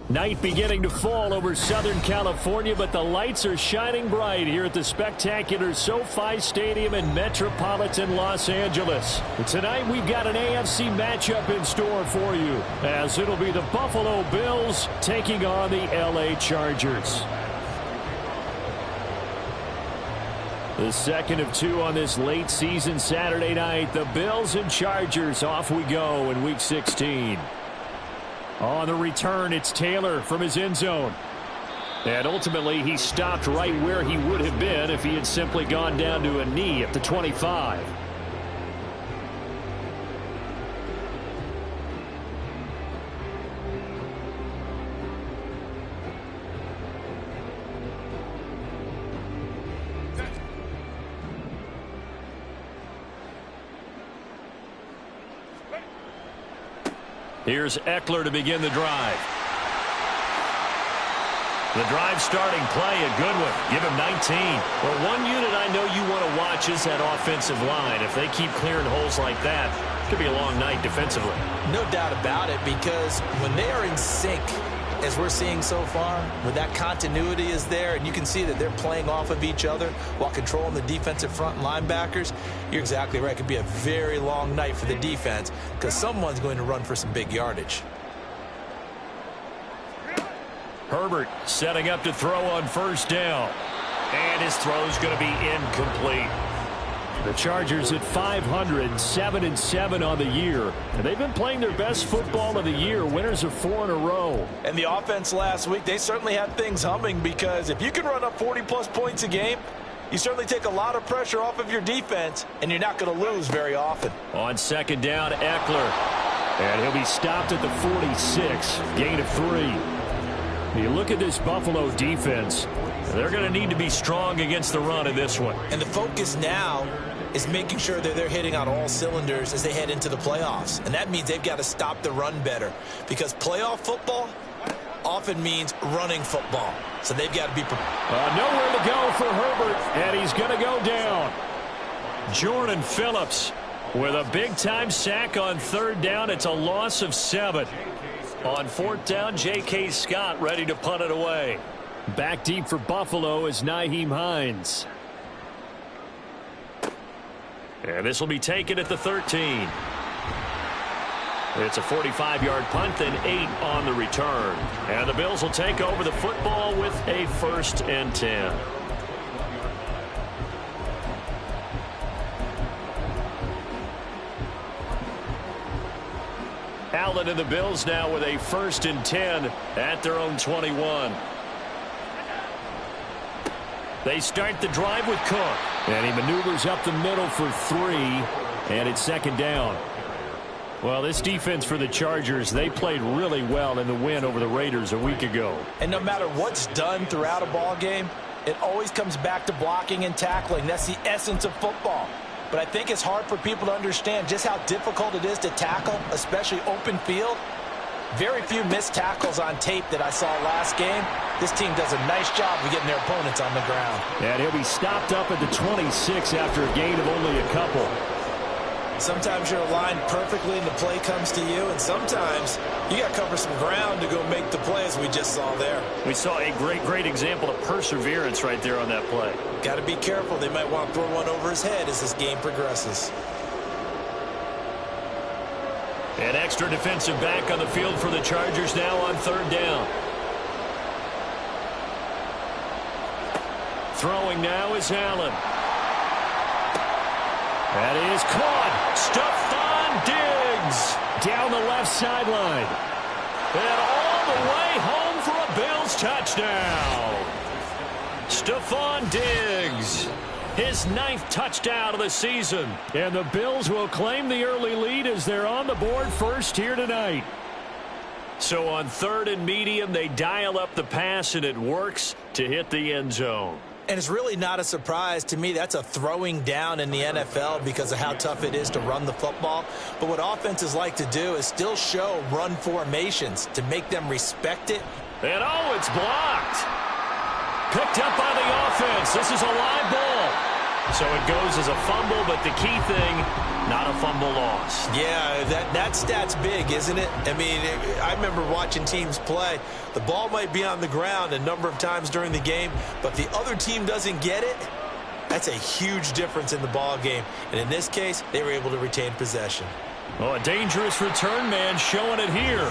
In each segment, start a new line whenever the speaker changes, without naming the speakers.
Night beginning to fall over Southern California, but the lights are shining bright here at the spectacular SoFi Stadium in metropolitan Los Angeles. Tonight we've got an AFC matchup in store for you, as it'll be the Buffalo Bills taking on the LA Chargers. The second of two on this late season Saturday night. The Bills and Chargers, off we go in Week 16. On the return, it's Taylor from his end zone. And ultimately, he stopped right where he would have been if he had simply gone down to a knee at the 25. Here's Eckler to begin the drive. The drive starting play, a good one. Give him 19. Well, one unit I know you want to watch is that offensive line. If they keep clearing holes like that, it could be a long night defensively.
No doubt about it, because when they are in sync, as we're seeing so far, when that continuity is there and you can see that they're playing off of each other while controlling the defensive front linebackers, you're exactly right. It could be a very long night for the defense because someone's going to run for some big yardage.
Herbert setting up to throw on first down. And his throw's going to be incomplete. The Chargers at 500, 7-7 on the year. And they've been playing their best football of the year. Winners of 4 in a row.
And the offense last week, they certainly had things humming, because if you can run up 40-plus points a game, you certainly take a lot of pressure off of your defense, and you're not going to lose very often.
On second down, Eckler. And he'll be stopped at the 46. Gain of 3. You look at this Buffalo defense, they're going to need to be strong against the run in this one.
And the focus now is making sure that they're hitting on all cylinders as they head into the playoffs. And that means they've got to stop the run better, because playoff football often means running football. So they've got to be prepared.
Nowhere to go for Herbert, and he's going to go down. Jordan Phillips with a big-time sack on third down. It's a loss of 7. On fourth down, J.K. Scott ready to punt it away. Back deep for Buffalo is Nyheim Hines. And this will be taken at the 13. It's a 45-yard punt, then 8 on the return. And the Bills will take over the football with a 1st and 10. Allen and the Bills now with a 1st and 10 at their own 21. They start the drive with Cook. And he maneuvers up the middle for 3. And it's second down. Well, this defense for the Chargers, they played really well in the win over the Raiders a week ago.
And no matter what's done throughout a ball game, it always comes back to blocking and tackling. That's the essence of football. But I think it's hard for people to understand just how difficult it is to tackle, especially open field. Very few missed tackles on tape that I saw last game. This team does a nice job of getting their opponents on the ground.
And he'll be stopped up at the 26 after a gain of only a couple.
Sometimes you're aligned perfectly and the play comes to you, and sometimes you got to cover some ground to go make the play, as we just saw there.
We saw a great example of perseverance right there on that play.
Got to be careful. They might want to throw one over his head as this game progresses.
An extra defensive back on the field for the Chargers now on third down. Throwing now is Allen. That is caught. Stephon Diggs down the left sideline. And all the way home for a Bills touchdown. Stephon Diggs, his 9th touchdown of the season. And the Bills will claim the early lead as they're on the board first here tonight. So on 3rd and medium, they dial up the pass, and it works to hit the end zone.
And it's really not a surprise to me. That's a throwing down in the NFL because of how tough it is to run the football. But what offenses like to do is still show run formations to make them respect it.
And oh, it's blocked. Picked up by the offense. This is a live ball. So it goes as a fumble, but the key thing, not a fumble loss.
Yeah, that stat's big, isn't it? I mean, I remember watching teams play. The ball might be on the ground a number of times during the game, but the other team doesn't get it. That's a huge difference in the ball game. And in this case, they were able to retain possession.
Oh, a dangerous return man showing it here.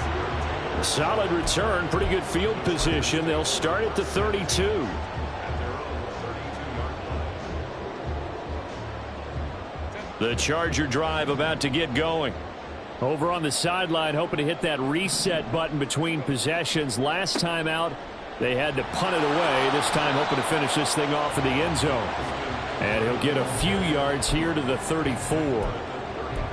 A solid return, pretty good field position. They'll start at the 32. The Charger drive about to get going. Over on the sideline, hoping to hit that reset button between possessions. Last time out, they had to punt it away. This time, hoping to finish this thing off in the end zone. And he'll get a few yards here to the 34.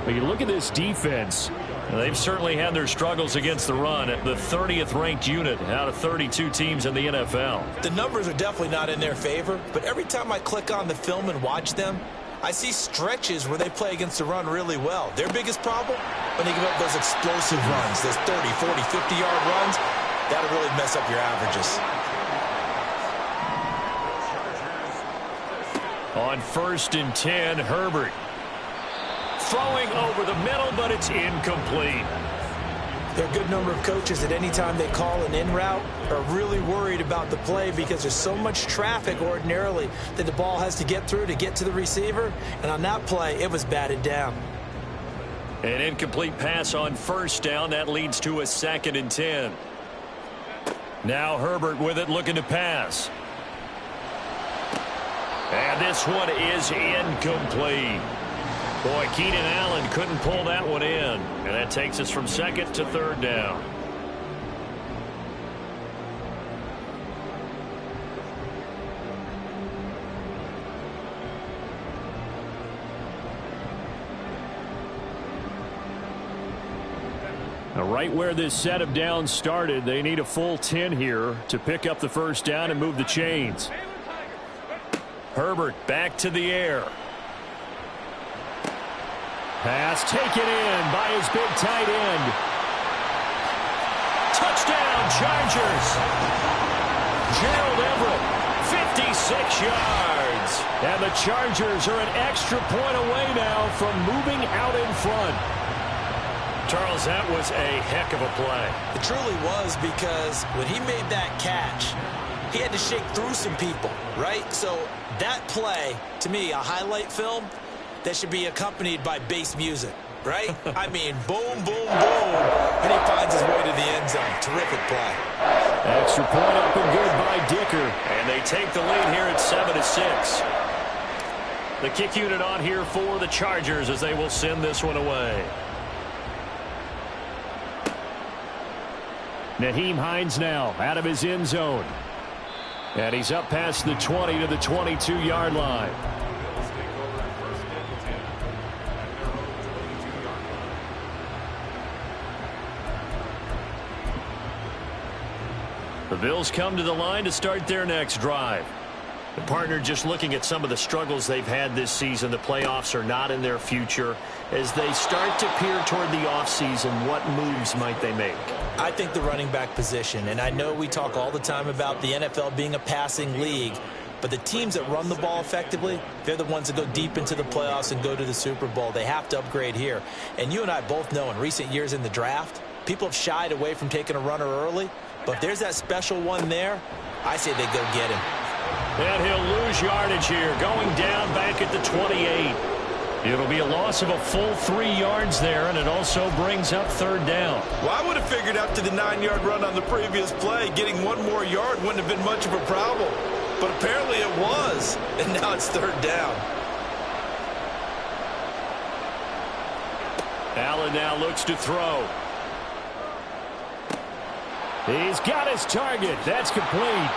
But you look at this defense. They've certainly had their struggles against the run at the 30th ranked unit out of 32 teams in the NFL.
The numbers are definitely not in their favor, but every time I click on the film and watch them, I see stretches where they play against the run really well. Their biggest problem, when they give up those explosive runs, those 30, 40, 50-yard runs, that'll really mess up your averages.
On 1st and 10, Herbert. Throwing over the middle, but it's incomplete.
There are a good number of coaches at any time they call an in route are really worried about the play because there's so much traffic ordinarily that the ball has to get through to get to the receiver. And on that play, it was batted down.
An incomplete pass on 1st down. That leads to a 2nd and 10. Now Herbert with it, looking to pass. And this one is incomplete. Boy, Keenan Allen couldn't pull that one in. And that takes us from 2nd to 3rd down. Now, right where this set of downs started, they need a full 10 here to pick up the 1st down and move the chains. Herbert back to the air. Pass taken in by his big tight end. Touchdown, Chargers. Gerald Everett, 56 yards. And the Chargers are an extra point away now from moving out in front. Charles, that was a heck of a play.
It truly was, because when he made that catch, he had to shake through some people, right? So that play, to me, a highlight film that should be accompanied by bass music, right? I mean, boom, boom, boom, and he finds his way to the end zone. Terrific play.
Extra point up and good by Dicker. And they take the lead here at 7-6. The kick unit on here for the Chargers as they will send this one away. Nyheim Hines now out of his end zone. And he's up past the 20 to the 22-yard line. The Bills come to the line to start their next drive. The partner just looking at some of the struggles they've had this season. The playoffs are not in their future. As they start to peer toward the offseason, what moves might they make?
I think the running back position, and I know we talk all the time about the NFL being a passing league, but the teams that run the ball effectively, they're the ones that go deep into the playoffs and go to the Super Bowl. They have to upgrade here. And you and I both know in recent years in the draft, people have shied away from taking a runner early, but if there's that special one there, I say they go get him.
And he'll lose yardage here, going down back at the 28. It'll be a loss of a full 3 yards there, and it also brings up 3rd down.
Well, I would have figured after the 9-yard run on the previous play, getting 1 more yard wouldn't have been much of a problem. But apparently it was, and now it's 3rd down.
Allen now looks to throw. He's got his target. That's complete.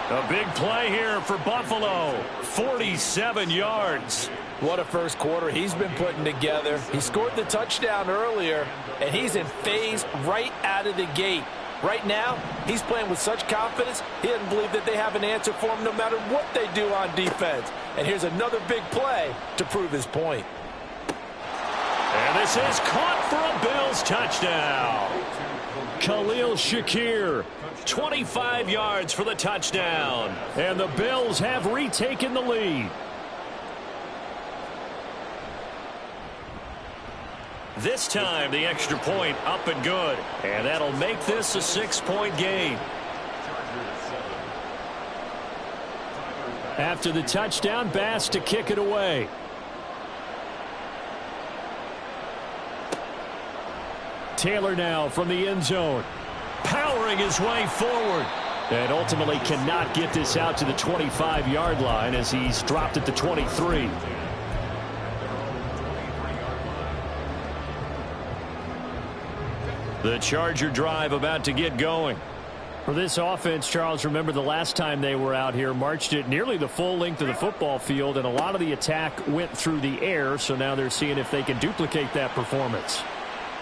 A big play here for Buffalo. 47 yards.
What a first quarter he's been putting together. He scored the touchdown earlier, and he's in phase right out of the gate. Right now, he's playing with such confidence, he doesn't believe that they have an answer for him no matter what they do on defense. And here's another big play to prove his point.
And this is caught for a Bills touchdown. Khalil Shakir, 25 yards for the touchdown. And the Bills have retaken the lead. This time, the extra point up and good. And that'll make this a 6-point game. After the touchdown, Bass to kick it away. Taylor now from the end zone. Powering his way forward. And ultimately cannot get this out to the 25-yard line as he's dropped at the 23. The Charger drive about to get going. For this offense, Charles, remember the last time they were out here, marched it nearly the full length of the football field, and a lot of the attack went through the air, so now they're seeing if they can duplicate that performance.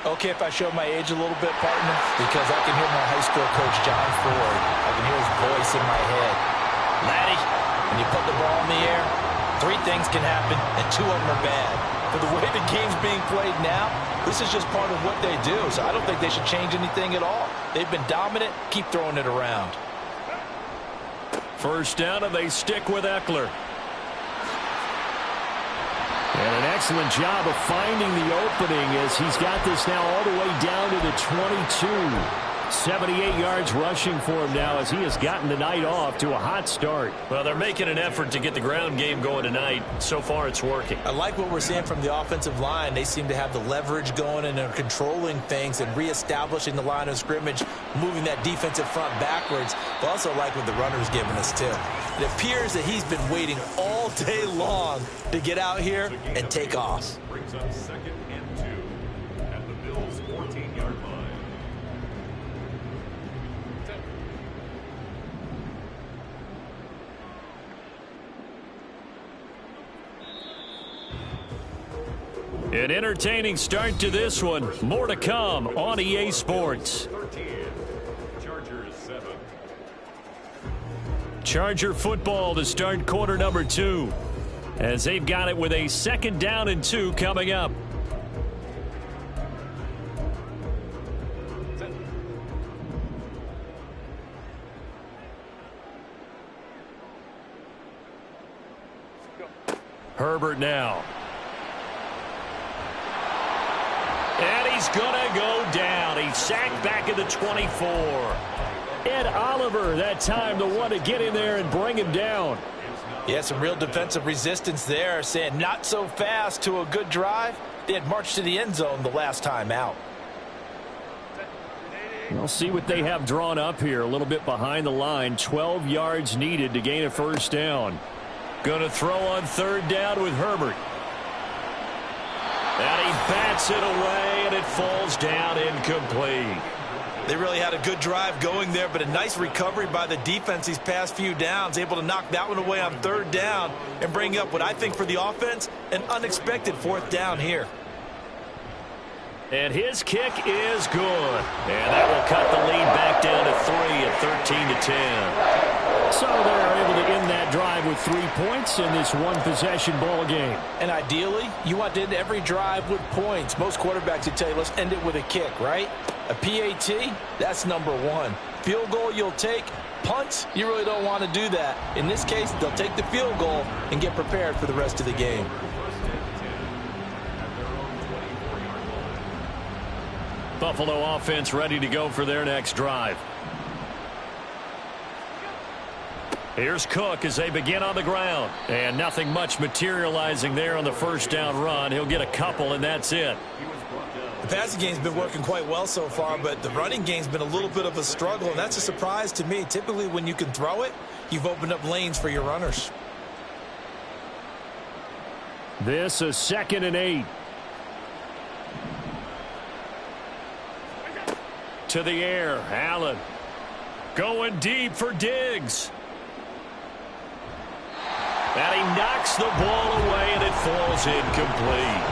Okay, if I show my age a little bit, partner, because I can hear my high school coach, John Ford. I can hear his voice in my head. Laddie, when you put the ball in the air, 3 things can happen, and 2 of them are bad. For the way the game's being played now, this is just part of what they do, so I don't think they should change anything at all. They've been dominant. Keep throwing it around.
First down, and they stick with Eckler. And an excellent job of finding the opening as he's got this now all the way down to the 22. 78 yards rushing for him now as he has gotten the night off to a hot start. Well, they're making an effort to get the ground game going tonight. So far, it's working.
I like what we're seeing from the offensive line. They seem to have the leverage going and are controlling things and reestablishing the line of scrimmage, moving that defensive front backwards. I also like what the runner's giving us, too. It appears that he's been waiting all day long to get out here and take off.
Brings up 2nd and 2 at the Bills' 14-yard line.
An entertaining start to this one. More to come on EA Sports.
13, Chargers 7.
Charger football to start quarter number 2. As they've got it with a 2nd down and 2 coming up. Herbert now. And he's going to go down. He's sacked back at the 24. Ed Oliver, that time, the one to get in there and bring him down.
Yeah, some real defensive resistance there, saying not so fast to a good drive. They had marched to the end zone the last time out.
We'll see what they have drawn up here. A little bit behind the line. 12 yards needed to gain a first down. Going to throw on 3rd down with Herbert. And he bats it away, and it falls down incomplete.
They really had a good drive going there, but a nice recovery by the defense these past few downs, able to knock that one away on 3rd down and bring up what I think for the offense, an unexpected 4th down here.
And his kick is good. And that will cut the lead back down to 3 at 13-10. So they're able to end that drive with 3 points in this one-possession ball game.
And ideally, you want to end every drive with points. Most quarterbacks would tell you, let's end it with a kick, right? A PAT, that's number 1. Field goal you'll take. Punts, you really don't want to do that. In this case, they'll take the field goal and get prepared for the rest of the game.
Buffalo offense ready to go for their next drive. Here's Cook as they begin on the ground. And nothing much materializing there on the first down run. He'll get a couple, and that's it.
The passing game's been working quite well so far, but the running game's been a little bit of a struggle, and that's a surprise to me. Typically, when you can throw it, you've opened up lanes for your runners.
This is 2nd and 8. to the air. Allen going deep for Diggs. And he knocks the ball away, and it falls incomplete.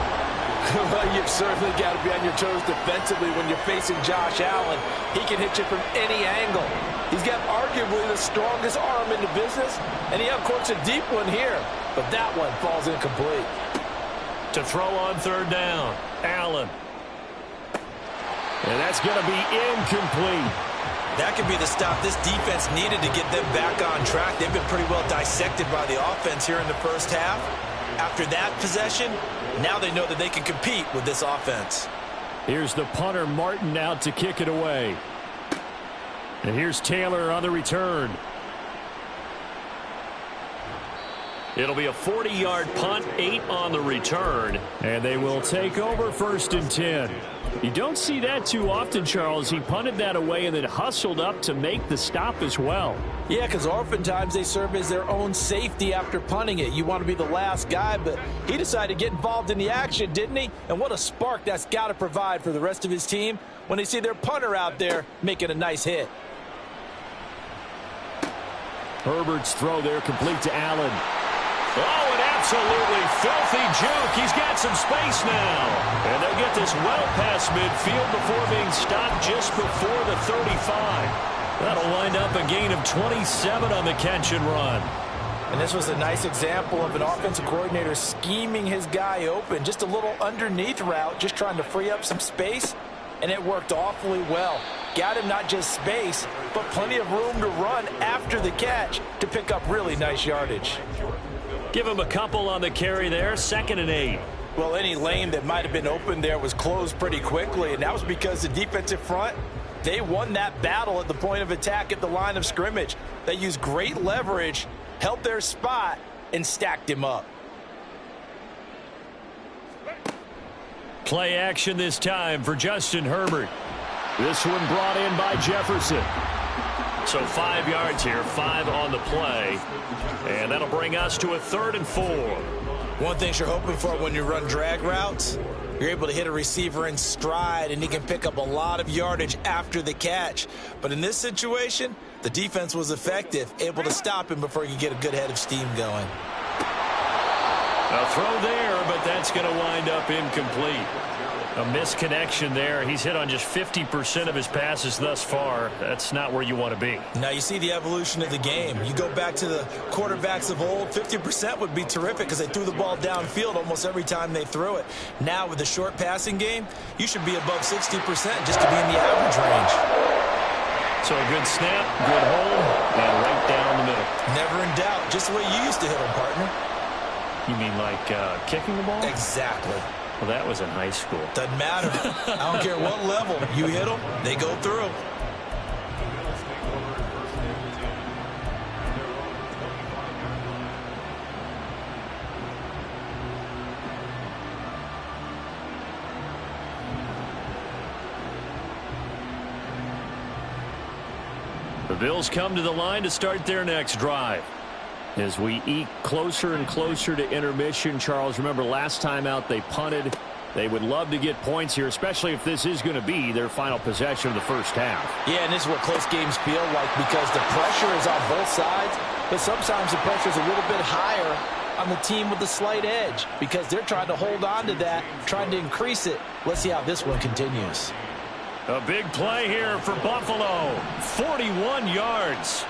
Well, you've certainly got to be on your toes defensively when you're facing Josh Allen. He can hit you from any angle. He's got arguably the strongest arm in the business, and he uncorks a deep one here. But that one falls incomplete.
To throw on third down, Allen. And that's going to be incomplete.
That could be the stop this defense needed to get them back on track. They've been pretty well dissected by the offense here in the first half. After that possession, now they know that they can compete with this offense.
Here's the punter, Martin, out to kick it away. And here's Taylor on the return. It'll be a 40-yard punt, 8 on the return. And they will take over 1st and 10. You don't see that too often, Charles. He punted that away and then hustled up to make the stop as well.
Yeah, because oftentimes they serve as their own safety after punting it. You want to be the last guy, but he decided to get involved in the action, didn't he? And what a spark that's got to provide for the rest of his team when they see their punter out there making a nice hit.
Herbert's throw there complete to Allen. Oh, an absolutely filthy juke. He's got some space now. And they'll get this well past midfield before being stopped just before the 35. That'll wind up a gain of 27 on the catch and run.
And this was a nice example of an offensive coordinator scheming his guy open. Just a little underneath route, just trying to free up some space. And it worked awfully well. Got him not just space, but plenty of room to run after the catch to pick up really nice yardage.
Give him a couple on the carry there, 2nd and 8.
Well, any lane that might have been open there was closed pretty quickly, and that was because the defensive front, they won that battle at the point of attack at the line of scrimmage. They used great leverage, held their spot, and stacked him up.
Play action this time for Justin Herbert. This one brought in by Jefferson. So 5 yards here, 5 on the play. And that'll bring us to a 3rd and 4.
One thing you're hoping for when you run drag routes, you're able to hit a receiver in stride, and he can pick up a lot of yardage after the catch. But in this situation, the defense was effective, able to stop him before he could get a good head of steam going.
A throw there, but that's going to wind up incomplete. A misconnection there. He's hit on just 50% of his passes thus far. That's not where you want to be.
Now you see the evolution of the game. You go back to the quarterbacks of old, 50% would be terrific because they threw the ball downfield almost every time they threw it. Now with the short passing game, you should be above 60% just to be in the average range.
So a good snap, good hold, and right down the middle.
Never in doubt. Just the way you used to hit them, partner.
You mean like kicking the ball?
Exactly.
Well, that was in high school.
Doesn't matter. I don't care what level. You hit them, they go through.
The Bills come to the line to start their next drive. As we eke closer and closer to intermission, Charles, remember last time out they punted. They would love to get points here, especially if this is going to be their final possession of the first half.
Yeah, and this is what close games feel like because the pressure is on both sides, but sometimes the pressure is a little bit higher on the team with the slight edge because they're trying to hold on to that, trying to increase it. Let's see how this one continues.
A big play here for Buffalo. 41 yards.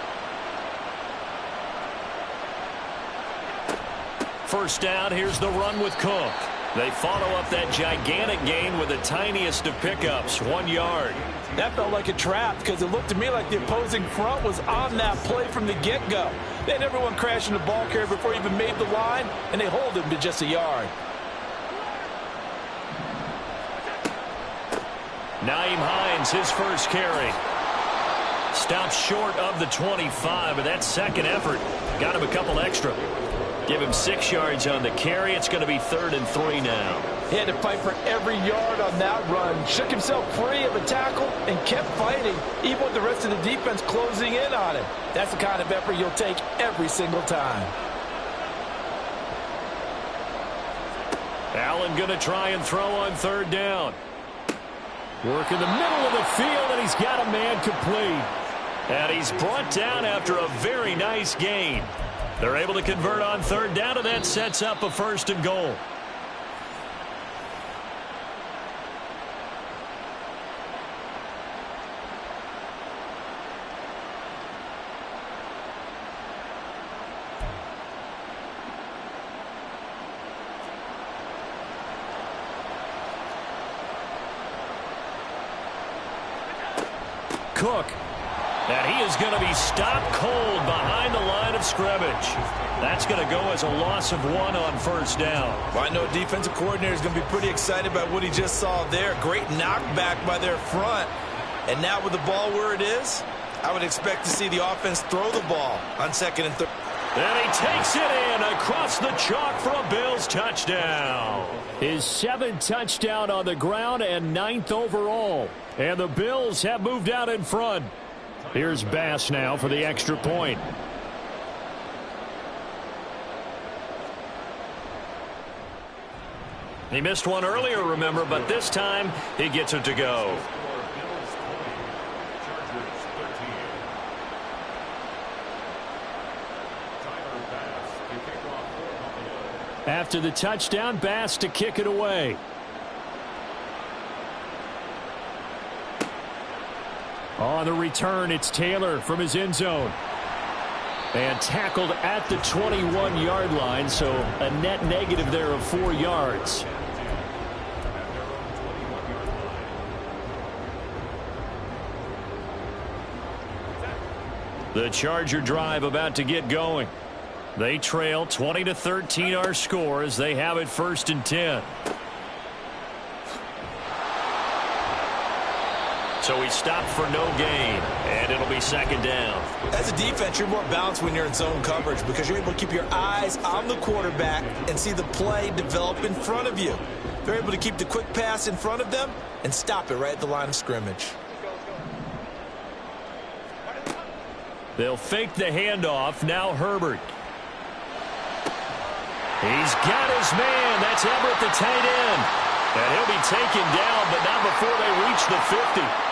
First down, here's the run with Cook. They follow up that gigantic gain with the tiniest of pickups, 1 yard.
That felt like a trap because it looked to me like the opposing front was on that play from the get-go. They had everyone crashing the ball carrier before he even made the line, and they hold him to just a yard.
Nyheim Hines, his first carry. Stops short of the 25, but that second effort got him a couple extra. Give him 6 yards on the carry. It's going to be 3rd and 3 now.
He had to fight for every yard on that run. Shook himself free of a tackle and kept fighting, even with the rest of the defense closing in on him. That's the kind of effort you'll take every single time.
Allen going to try and throw on 3rd down. Work in the middle of the field, and he's got a man complete.
And he's brought down after a very nice gain. They're able to convert on third down, and that sets up a first and goal. Cook. And he is going to be stopped cold behind the line of scrimmage. That's going to go as a loss of 1 on first down.
Well, I know a defensive coordinator is going to be pretty excited about what he just saw there. Great knockback by their front. And now with the ball where it is, I would expect to see the offense throw the ball on second and third.
And he takes it in across the chalk for a Bills touchdown.
His 7th touchdown on the ground and 9th overall. And the Bills have moved out in front. Here's Bass now for the extra point.
He missed one earlier, remember, but this time he gets it to go.
After the touchdown, Bass to kick it away. On the return, it's Taylor from his end zone. And tackled at the 21-yard line, so a net negative there of 4 yards.
The Charger drive about to get going. They trail 20-13 our score as they have it 1st and 10. So he stopped for no gain, and it'll be 2nd down.
As a defense, you're more balanced when you're in zone coverage because you're able to keep your eyes on the quarterback and see the play develop in front of you. They're able to keep the quick pass in front of them and stop it right at the line of scrimmage.
They'll fake the handoff. Now Herbert. He's got his man. That's Everett, the tight end. And he'll be taken down, but not before they reach the 50.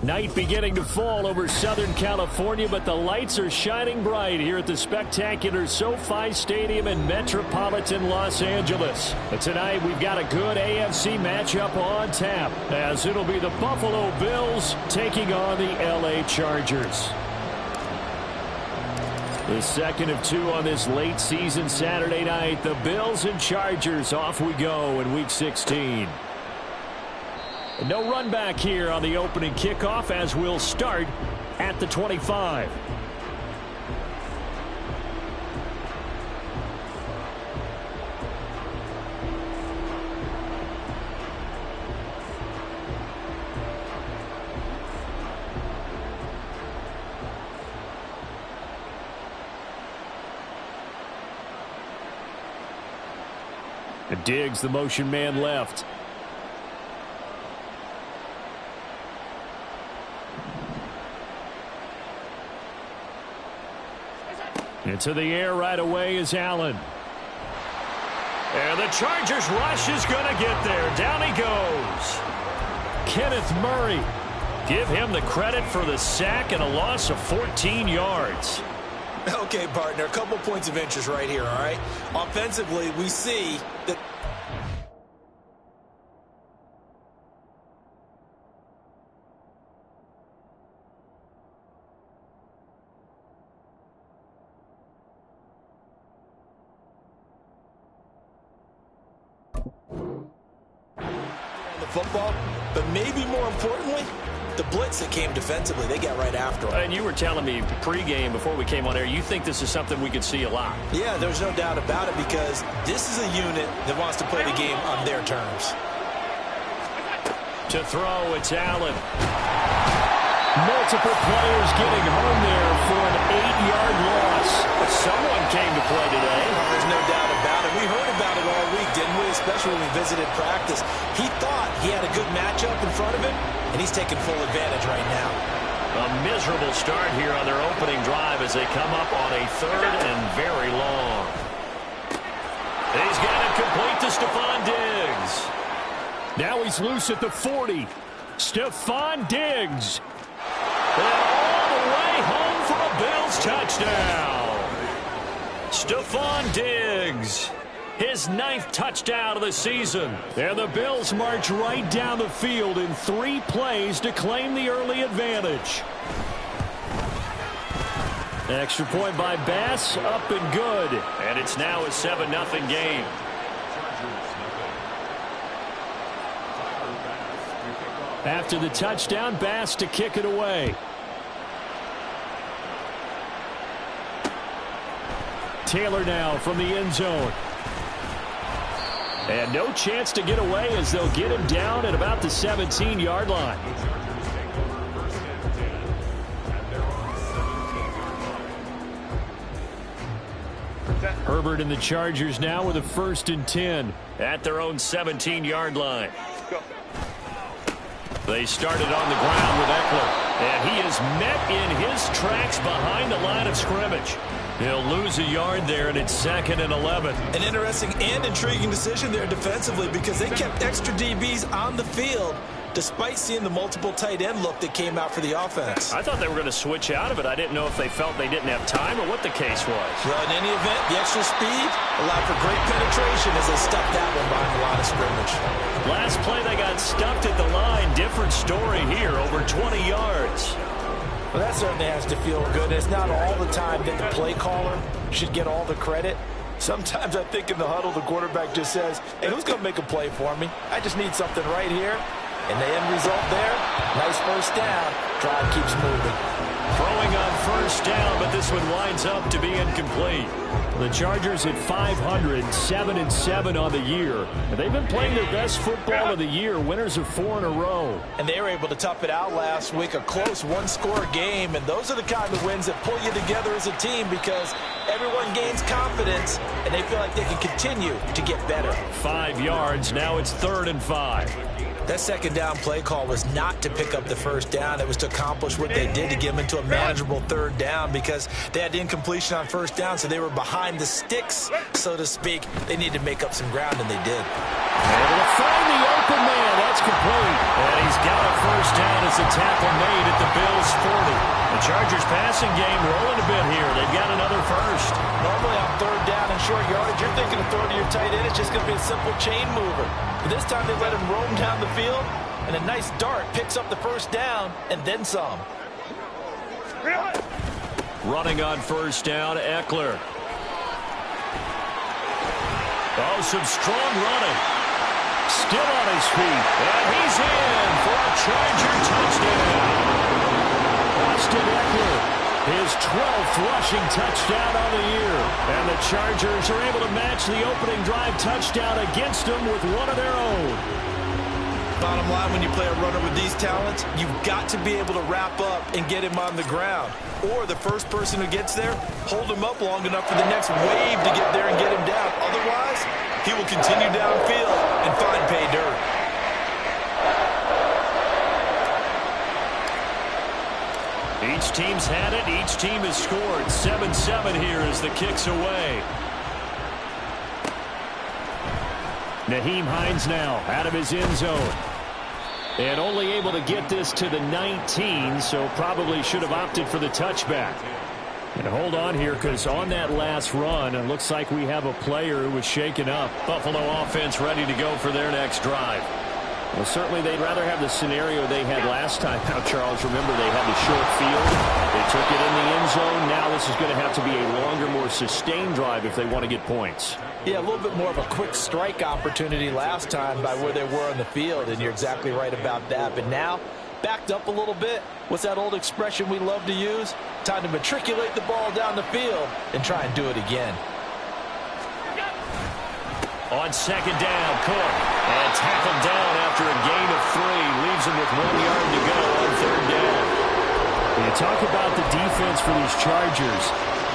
Night beginning to fall over Southern California, but the lights are shining bright here at the spectacular SoFi Stadium in metropolitan Los Angeles. And tonight we've got a good AFC matchup on tap, as it'll be the Buffalo Bills taking on the LA Chargers. The second of two on this late season Saturday night. The Bills and Chargers, off we go in Week 16. No run back here on the opening kickoff, as we'll start at the 25. Diggs, the motion man left. Into the air right away is Allen. And the Chargers rush is going to get there. Down he goes. Kenneth Murray. Give him the credit for the sack and a loss of 14 yards.
Okay, partner, a couple points of interest right here, all right? Offensively, we see that the football, but maybe more importantly, the blitz that came defensively, they got right after him.
And you were telling me pregame before we came on air, you think this is something we could see a lot.
Yeah, there's no doubt about it, because this is a unit that wants to play the game on their terms.
To throw, it's Allen. Multiple players getting home there for an 8-yard loss.
Someone came to play today.
There's no doubt about it. We heard about it all week, didn't we? Especially when we visited practice. He thought he had a good matchup in front of him, and he's taking full advantage right now.
A miserable start here on their opening drive as they come up on a third and very long. He's got it complete to Stephon Diggs.
Now he's loose at the 40. Stephon Diggs. And all the way home for a Bills touchdown.
Stephon Diggs.
His 9th touchdown of the season. And the Bills march right down the field in 3 plays to claim the early advantage. Extra point by Bass, up and good.
And it's now a 7-0 game.
After the touchdown, Bass to kick it away. Taylor now from the end zone. And no chance to get away, as they'll get him down at about the 17-yard line. Herbert and the Chargers now with a 1st and 10.
At their own 17-yard line. They started on the ground with Eckler. And he is met in his tracks behind the line of scrimmage.
He'll lose a yard there, and it's 2nd and 11.
An interesting and intriguing decision there defensively, because they kept extra DBs on the field despite seeing the multiple tight end look that came out for the offense.
I thought they were going to switch out of it. I didn't know if they felt they didn't have time or what the case was.
Well, in any event, the extra speed allowed for great penetration as they stuffed that one behind the line of scrimmage.
Last play, they got stuffed at the line. Different story here, over 20 yards.
Well, that certainly has to feel good. It's not all the time that the play caller should get all the credit. Sometimes I think in the huddle, the quarterback just says, hey, who's going to make a play for me? I just need something right here. And the end result there, nice first down. Drive keeps moving.
Throwing on first down, but this one winds up to be incomplete. The Chargers at 500, 7-7 on the year. And they've been playing their best football of the year, winners of 4 in a row.
And they were able to tough it out last week, a close one-score game. And those are the kind of wins that pull you together as a team, because everyone gains confidence, and they feel like they can continue to get better.
5 yards, now it's 3rd and 5.
That second down play call was not to pick up the first down. It was to accomplish what they did, to get them into a manageable 3rd down, because they had incompletion on first down, so they were behind the sticks, so to speak. They needed to make up some ground, and they did.
Able to find the open man. That's complete.
And he's got a first down
is a tackle made at the Bills' 40. The Chargers passing game rolling a bit here. They've got another first.
Normally on third down and short yardage, you're thinking of throwing to your tight end. It's just going to be a simple chain mover. But this time they let him roam down the field, and a nice dart picks up the first down and then some.
Running on first down, Eckler. Oh, some strong running. Still on his feet. And he's in for a Charger touchdown. Austin Eckler, his 12th rushing touchdown on the year. And the Chargers are able to match the opening drive touchdown against them with one of their own.
Bottom line, when you play a runner with these talents, you've got to be able to wrap up and get him on the ground. Or the first person who gets there, hold him up long enough for the next wave to get there and get him down. Otherwise, he will continue downfield and find pay dirt.
Each team's had it. Each team has scored. 7-7 here as the kick's away. Nyheim Hines now out of his end zone. And only able to get this to the 19, so probably should have opted for the touchback. And hold on here, because on that last run, it looks like we have a player who was shaken up. Buffalo offense ready to go for their next drive. Well, certainly they'd rather have the scenario they had last time. Now, Charles, remember they had the short field. They took it in the end zone. Now this is going to have to be a longer, more sustained drive if they want to get points.
Yeah, a little bit more of a quick strike opportunity last time by where they were on the field, and you're exactly right about that. But now, backed up a little bit. What's that old expression we love to use? Time to matriculate the ball down the field and try and do it again.
On second down, Cook. And tackled down after a gain of 3. Leaves him with 1 yard to go on third down. When you talk about the defense for these Chargers,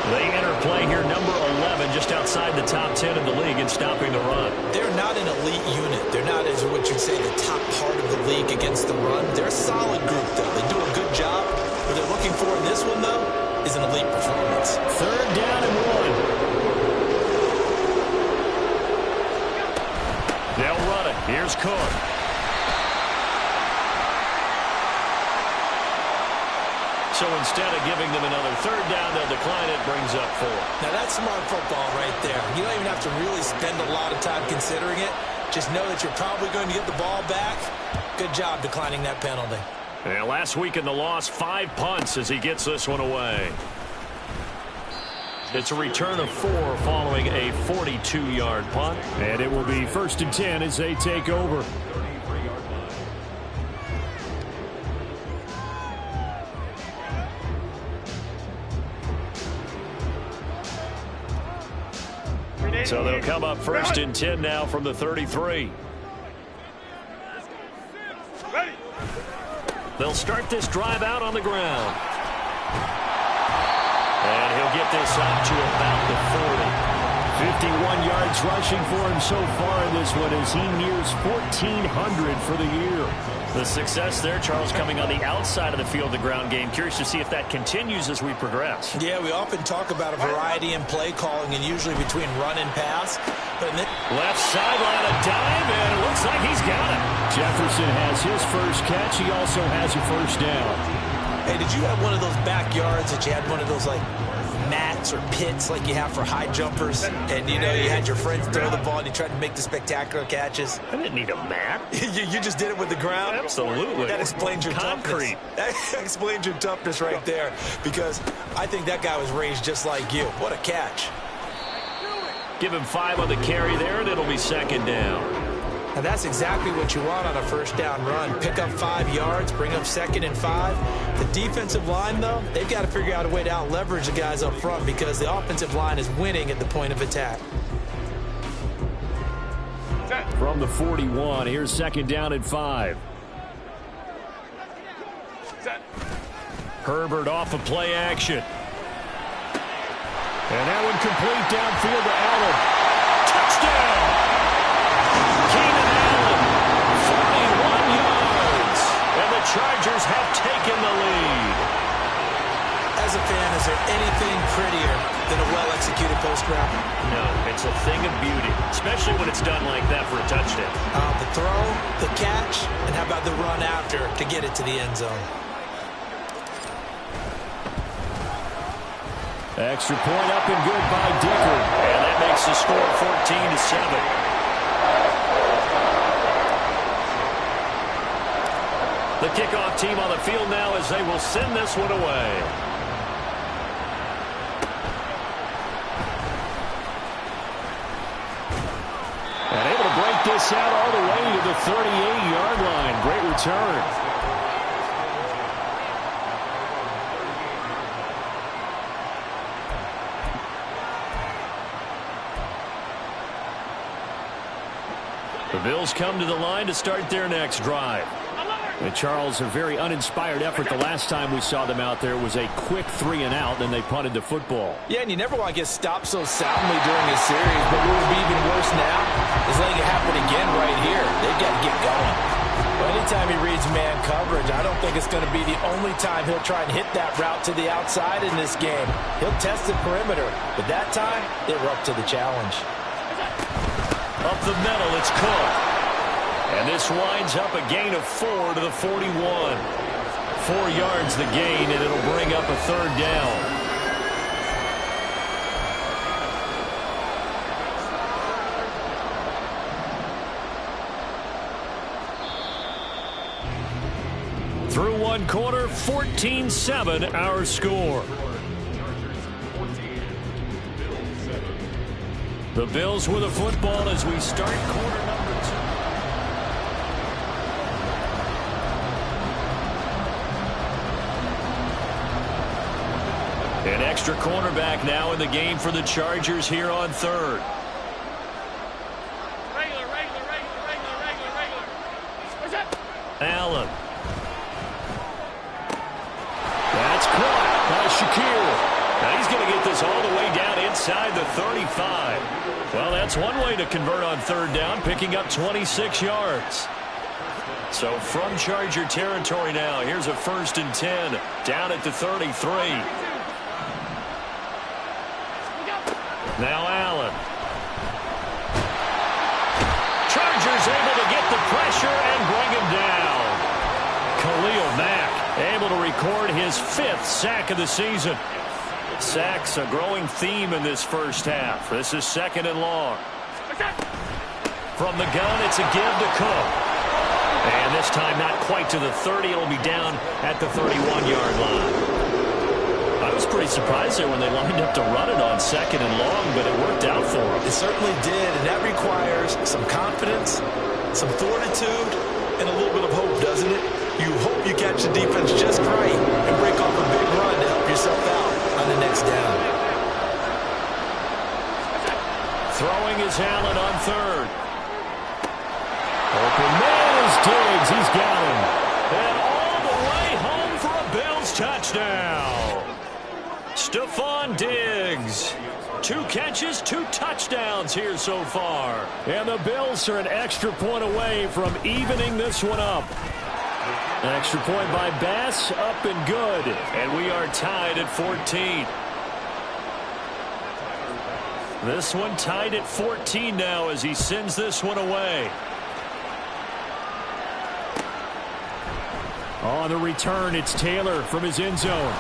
they enter play here number 11, just outside the top 10 of the league in stopping the run.
They're not an elite unit. They're not, as what you'd say, the top part of the league against the run. They're a solid group, though. They do a good job. What they're looking for in this one, though, is an elite performance.
Third down and 1. They'll run it. Here's Cook. So instead of giving them another third down, they'll decline it, brings up 4.
Now that's smart football right there. You don't even have to really spend a lot of time considering it. Just know that you're probably going to get the ball back. Good job declining that penalty.
And last week in the loss, 5 punts as he gets this one away. It's a return of 4 following a 42-yard punt. And it will be 1st and 10 as they take over. So they'll come up 1st and 10 now from the 33. They'll start this drive out on the ground. And he'll get this up to about the 40. 51 yards rushing for him so far in this one as he nears 1,400 for the year. The success there, Charles, coming on the outside of the field, the ground game. Curious to see if that continues as we progress.
Yeah, we often talk about a variety in play calling and usually between run and pass. But
left sideline, a dive, and it looks like he's got it. Jefferson has his first catch. He also has a first down.
Hey, did you have one of those backyards that you had one of those, like, mats or pits like you have for high jumpers? And, you know, you had your friends throw the ball and you tried to make the spectacular catches?
I didn't need a mat.
you just did it with the ground?
Absolutely.
That explains your
concrete.
Toughness. That explains your toughness right there. Because I think that guy was raised just like you. What a catch.
Give him 5 on the carry there, and it'll be 2nd down.
And that's exactly what you want on a first down run. Pick up 5 yards, bring up 2nd and 5. The defensive line, though, they've got to figure out a way to out-leverage the guys up front because the offensive line is winning at the point of attack.
From the 41, here's 2nd down and 5. Herbert off of play action. And that one complete downfield to Allen. Touchdown! Keenan Allen, 41 yards. And the Chargers have taken the lead.
As a fan, is there anything prettier than a well-executed post route?
No, it's a thing of beauty, especially when it's done like that for a touchdown.
The throw, the catch, and how about the run after? after to get it to the end zone.
Extra point up and good by Dicker.
And that makes the score 14-7. The kickoff team on the field now as they will send this one away.
And able to break this out all the way to the 38-yard line. Great return. The Bills come to the line to start their next drive. And Charles, a very uninspired effort the last time we saw them out there was a quick 3-and-out, and they punted the football.
Yeah, and you never want to get stopped so soundly during a series, but what would be even worse now is letting it happen again right here. They've got to get going. Well, anytime he reads man coverage, I don't think it's going to be the only time he'll try and hit that route to the outside in this game. He'll test the perimeter, but that time, they were up to the challenge.
Up the middle, it's Cook. And this winds up a gain of 4 to the 41. 4 yards the gain, and it'll bring up a third down. Through one quarter, 14-7 our score. The Bills with a football as we start quarter number 2. An extra cornerback now in the game for the Chargers here on third. Allen. That's caught by Shakir. Now he's going to get this all the way down inside the 35. Well, that's one way to convert on third down, picking up 26 yards. So from Charger territory now, here's a 1st and 10 down at the 33. Now Allen. Chargers able to get the pressure and bring him down. Khalil Mack able to record his 5th sack of the season. Sacks a growing theme in this first half. This is 2nd and long. From the gun, it's a give to Cook. And this time not quite to the 30. It'll be down at the 31-yard line. I was pretty surprised there when they lined up to run it on 2nd and long, but it worked out for them.
It certainly did, and that requires some confidence, some fortitude, and a little bit of hope, doesn't it? You hope you catch the defense just right and break off a big run to help yourself out on the next down.
Throwing is Allen on third. Open man is Diggs. He's got him. And all the way home for a Bills touchdown. Stephon Diggs. 2 catches, 2 touchdowns here so far. And the Bills are an extra point away from evening this one up. An extra point by Bass, up and good. And we are tied at 14. This one tied at 14 now as he sends this one away. On the return, it's Taylor from his end zone.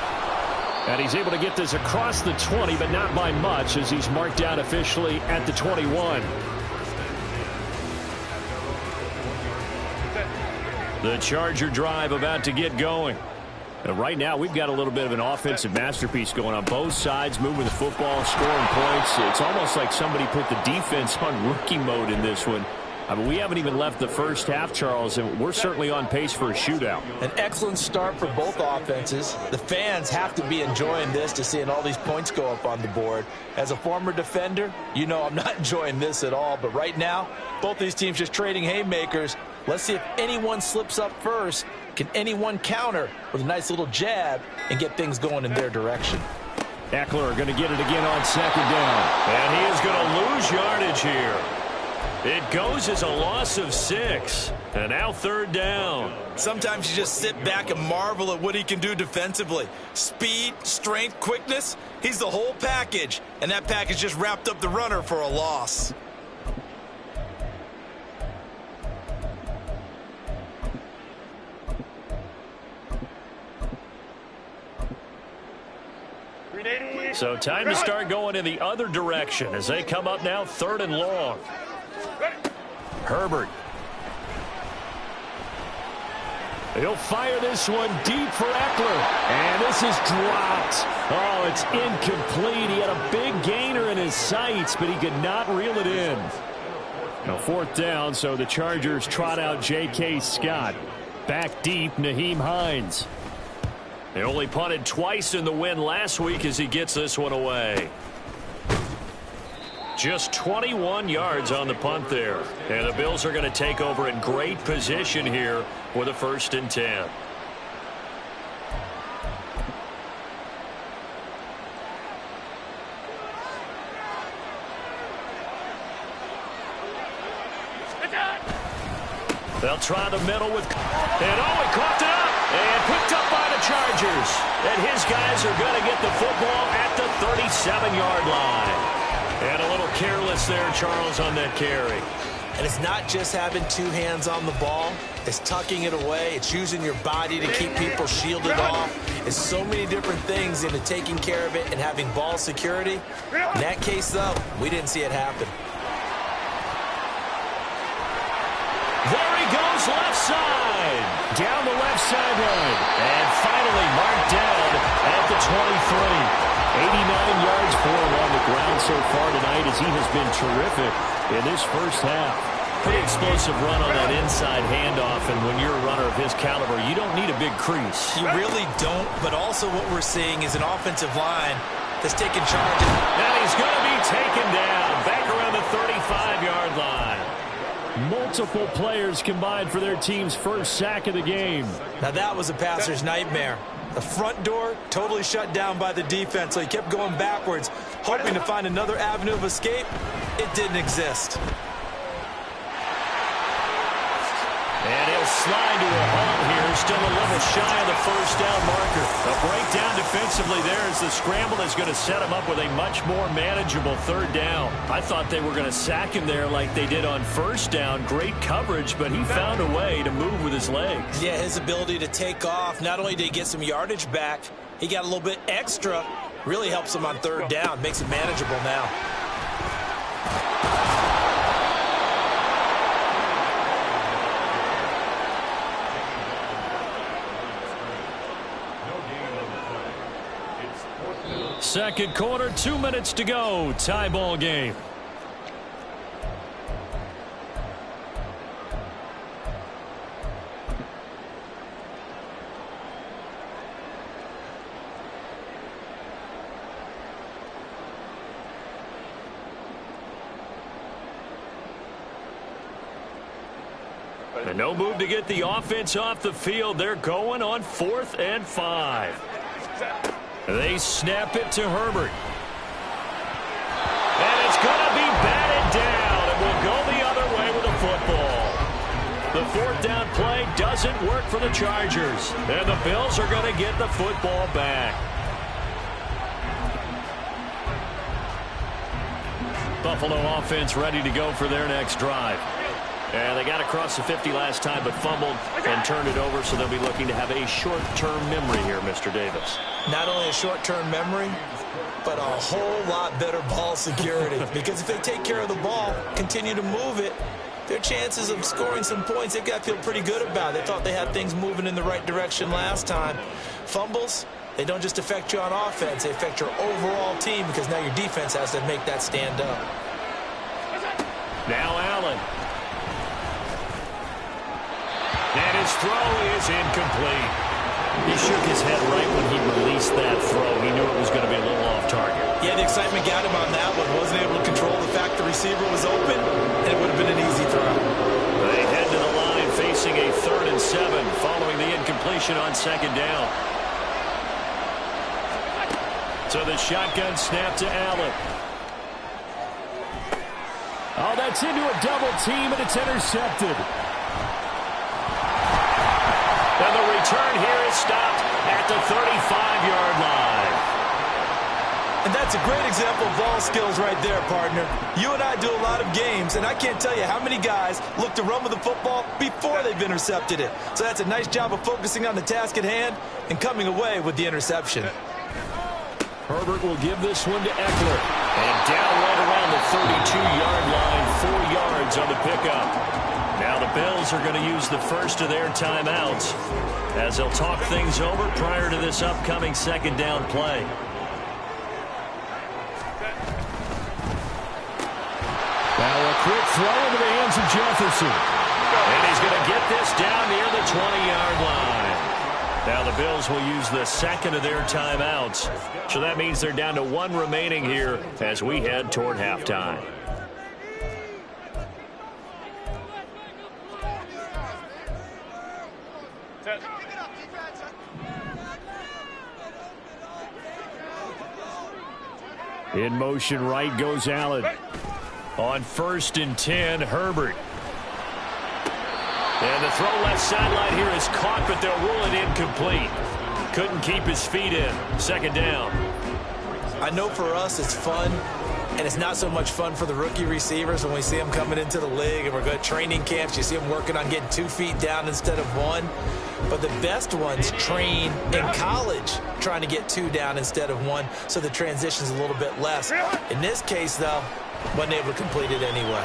And he's able to get this across the 20, but not by much as he's marked out officially at the 21. The Charger drive about to get going. And right now, we've got a little bit of an offensive masterpiece going on both sides, moving the football, scoring points. It's almost like somebody put the defense on rookie mode in this one. I mean, we haven't even left the first half, Charles, and we're certainly on pace for a shootout.
An excellent start for both offenses. The fans have to be enjoying this to seeing all these points go up on the board. As a former defender, you know I'm not enjoying this at all. But right now, both these teams just trading haymakers. Let's see if anyone slips up first. Can anyone counter with a nice little jab and get things going in their direction?
Eckler going to get it again on 2nd down.
And he is going to lose yardage here. It goes as a loss of 6. And now 3rd down.
Sometimes you just sit back and marvel at what he can do defensively. Speed, strength, quickness. He's the whole package. And that package just wrapped up the runner for a loss.
So time to start going in the other direction as they come up now 3rd and long. Herbert. He'll fire this one deep for Eckler. And this is dropped. Oh, it's incomplete. He had a big gainer in his sights, but he could not reel it in. Now 4th down, so the Chargers trot out J.K. Scott. Back deep, Nyheim Hines. They only punted twice in the win last week as he gets this one away. Just 21 yards on the punt there. And the Bills are going to take over in great position here with a 1st and 10. They'll try the middle with... And oh, he coughed it up. And picked up by the Chargers. And his guys are going to get the football at the 37-yard line. And a little careless there, Charles, on that carry.
And it's not just having 2 hands on the ball. It's tucking it away. It's using your body to keep people shielded off. It's so many different things into taking care of it and having ball security. In that case, though, we didn't see it happen.
There he goes, left side. Down the left sideline. And finally marked down at the 23. 89 yards for him on the ground so far tonight as he has been terrific in this first half. Pretty explosive run on that inside handoff, and when you're a runner of his caliber, you don't need a big crease.
You really don't, but also what we're seeing is an offensive line that's taking charge.
And he's going to be taken down back around the 35-yard line.
Multiple players combined for their team's first sack of the game.
Now that was a passer's nightmare. The front door totally shut down by the defense, so he kept going backwards, hoping to find another avenue of escape. It didn't exist.
And he'll slide to a halt here, still a little shy of the 1st down marker. A breakdown defensively there as the scramble is going to set him up with a much more manageable 3rd down. I thought they were going to sack him there like they did on 1st down. Great coverage, but he found a way to move with his legs.
Yeah, his ability to take off, not only did he get some yardage back, he got a little bit extra. Really helps him on 3rd down, makes it manageable now.
Second quarter, 2 minutes to go. Tie ball game.
And no move to get the offense off the field. They're going on 4th and 5. They snap it to Herbert. And it's going to be batted down. And will go the other way with the football. The 4th down play doesn't work for the Chargers. And the Bills are going to get the football back. Buffalo offense ready to go for their next drive. And they got across the 50 last time, but fumbled and turned it over, so they'll be looking to have a short-term memory here, Mr. Davis.
Not only a short-term memory, but a whole lot better ball security. Because if they take care of the ball, continue to move it, their chances of scoring some points, they've got to feel pretty good about it. They thought they had things moving in the right direction last time. Fumbles, they don't just affect you on offense, they affect your overall team because now your defense has to make that stand up.
Now Allen. And his throw is incomplete.
He shook his head right when he released that throw. He knew it was going to be a little off target.
Yeah, the excitement got him on that one. Wasn't able to control the fact the receiver was open, and it would have been an easy throw.
They head to the line facing a 3rd and 7 following the incompletion on 2nd down. So the shotgun snap to Allen.
Oh, that's into a double team, and it's intercepted.
And the return here is stopped at the 35-yard line.
And that's a great example of ball skills right there, partner. You and I do a lot of games, and I can't tell you how many guys look to run with the football before they've intercepted it. So that's a nice job of focusing on the task at hand and coming away with the interception.
Herbert will give this one to Eckler. And down right around the 32-yard line, 4 yards on the pickup. Now the Bills are going to use the first of their timeouts as they'll talk things over prior to this upcoming second down play. Now a quick throw into the hands of Jefferson. And he's going to get this down near the 20-yard line. Now the Bills will use the second of their timeouts. So that means they're down to 1 remaining here as we head toward halftime. In motion right goes Allen. On 1st and 10, Herbert. And the throw left sideline here is caught, but they'll rule it incomplete. Couldn't keep his feet in. Second down.
I know for us it's fun, and it's not so much fun for the rookie receivers when we see them coming into the league and we're going to training camps. You see them working on getting 2 feet down instead of 1. But the best ones train in college trying to get 2 down instead of 1, so the transition's a little bit less. In this case, though, wasn't able to complete it anyway.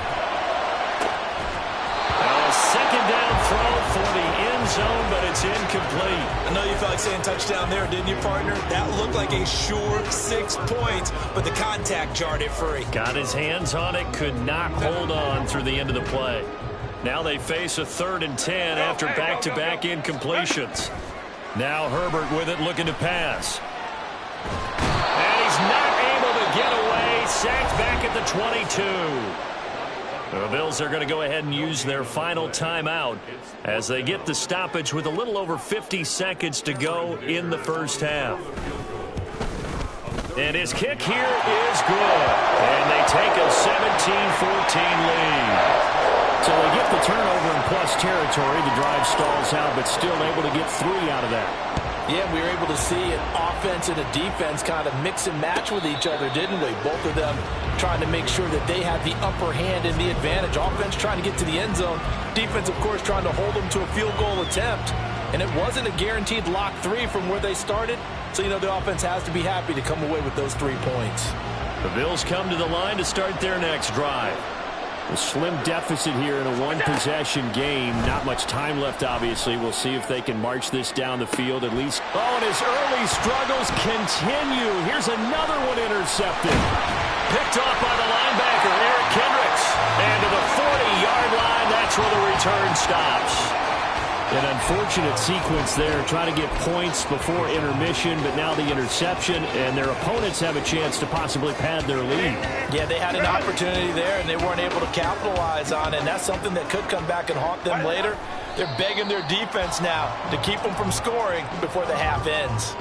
Second down throw for the end zone, but it's incomplete.
I know you felt like saying touchdown there, didn't you, partner? That looked like a sure 6 points, but the contact jarred it free.
Got his hands on it, could not hold on through the end of the play. Now they face a 3rd and 10 after back-to-back incompletions. Now Herbert with it, looking to pass. And he's not able to get away. Sacked back at the 22. The Bills are going to go ahead and use their final timeout as they get the stoppage with a little over 50 seconds to go in the first half. And his kick here is good. And they take a 17-14 lead. So they get the turnover in plus territory. The drive stalls out, but still able to get 3 out of that.
Yeah, we were able to see an offense and a defense kind of mix and match with each other, didn't we? Both of them trying to make sure that they had the upper hand and the advantage. Offense trying to get to the end zone. Defense, of course, trying to hold them to a field goal attempt. And it wasn't a guaranteed lock 3 from where they started. So, you know, the offense has to be happy to come away with those 3 points.
The Bills come to the line to start their next drive. A slim deficit here in a 1-possession game. Not much time left, obviously. We'll see if they can march this down the field at least. Oh, and his early struggles continue. Here's another one intercepted. Picked off by the linebacker, Eric Kendricks. And to the 40-yard line, that's where the return stops. An unfortunate sequence there, trying to get points before intermission, but now the interception, and their opponents have a chance to possibly pad their lead.
Yeah, they had an opportunity there, and they weren't able to capitalize on it, and that's something that could come back and haunt them later. They're begging their defense now to keep them from scoring before the half ends.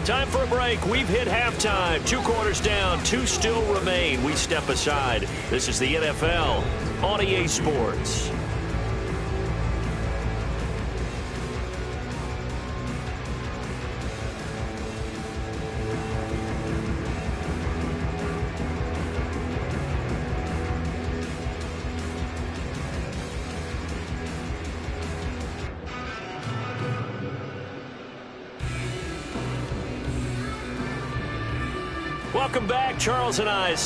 Time for a break. We've hit halftime. 2 quarters down. 2 still remain. We step aside. This is the NFL on EA Sports. Welcome back, Charles and I.